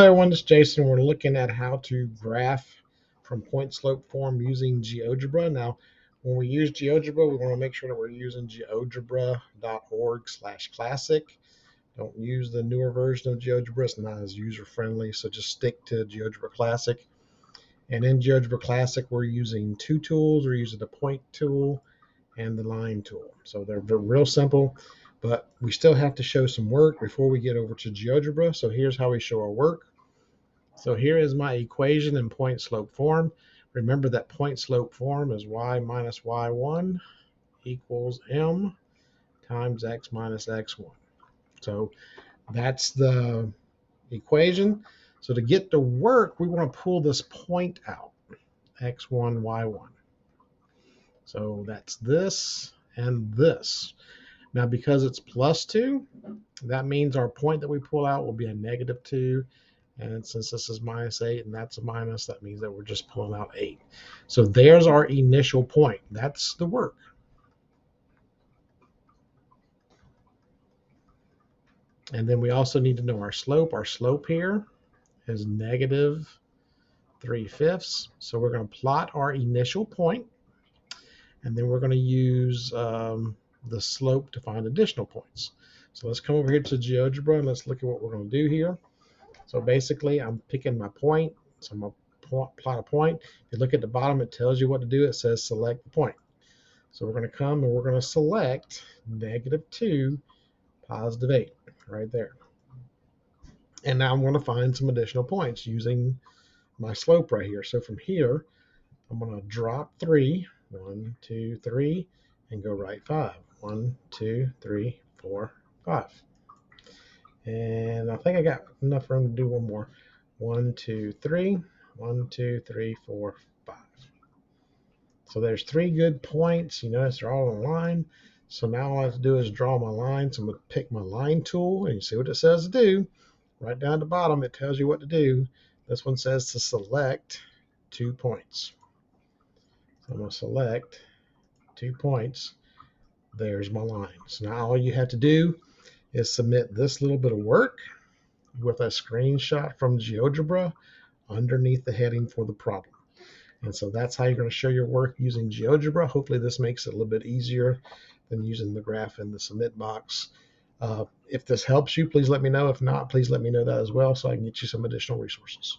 Hi everyone, this is Jason. We're looking at how to graph from point slope form using Geogebra. Now, when we use Geogebra, we want to make sure that we're using geogebra.org/classic. Don't use the newer version of Geogebra. It's not as user friendly, so just stick to Geogebra Classic. And in Geogebra Classic, we're using two tools. We're using the point tool and the line tool. So they're real simple, but we still have to show some work before we get over to Geogebra. So here's how we show our work. So here is my equation in point slope form. Remember that point slope form is y minus y1 equals m times x minus x1. So that's the equation. So to get to work, we want to pull this point out, x1, y1. So that's this and this. Now, because it's plus 2, that means our point that we pull out will be a negative 2. And since this is minus 8 and that's a minus, that means that we're just pulling out 8. So there's our initial point. That's the work. And then we also need to know our slope. Our slope here is negative 3/5. So we're going to plot our initial point, and then we're going to use the slope to find additional points. So let's come over here to GeoGebra and let's look at what we're going to do here. So basically, I'm picking my point. So I'm going to plot a point. If you look at the bottom, it tells you what to do. It says select the point. So we're going to come and we're going to select negative 2, positive 8, right there. And now I'm going to find some additional points using my slope right here. So from here, I'm going to drop 3, 1, 2, 3, and go right 5. 1, 2, 3, 4, 5. And I think I got enough room to do one more. 1, 2, 3. 1, 2, 3, 4, 5. So there's 3 good points. You notice they're all in a line. So now all I have to do is draw my line. So I'm going to pick my line tool, and you see what it says to do. Right down at the bottom, it tells you what to do. This one says to select 2 points. So I'm going to select 2 points. There's my line. So now all you have to do is submit this little bit of work with a screenshot from Geogebra underneath the heading for the problem. And so that's how you're going to show your work using Geogebra. Hopefully this makes it a little bit easier than using the graph in the submit box. If this helps you, please let me know. If not, please let me know that as well so I can get you some additional resources.